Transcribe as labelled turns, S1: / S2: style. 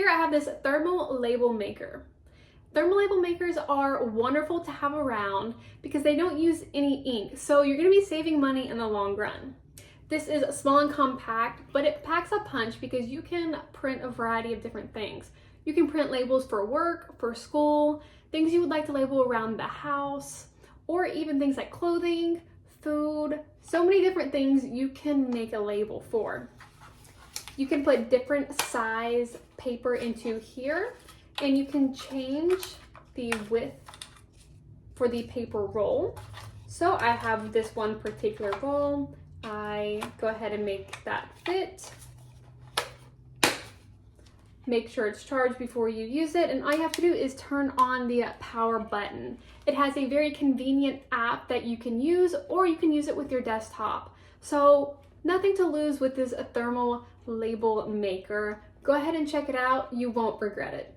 S1: I have this thermal label maker. Thermal label makers are wonderful to have around because they don't use any ink, so you're going to be saving money in the long run. This is small and compact, but it packs a punch because you can print a variety of different things. You can print labels for work, for school, things you would like to label around the house, or even things like clothing, food, so many different things you can make a label for. You can put different size paper into here, and you can change the width for the paper roll. So I have this one particular roll. I go ahead and make that fit. Make sure it's charged before you use it, and all you have to do is turn on the power button. It has a very convenient app that you can use, or you can use it with your desktop. So nothing to lose with this thermal label maker. Go ahead and check it out. You won't regret it.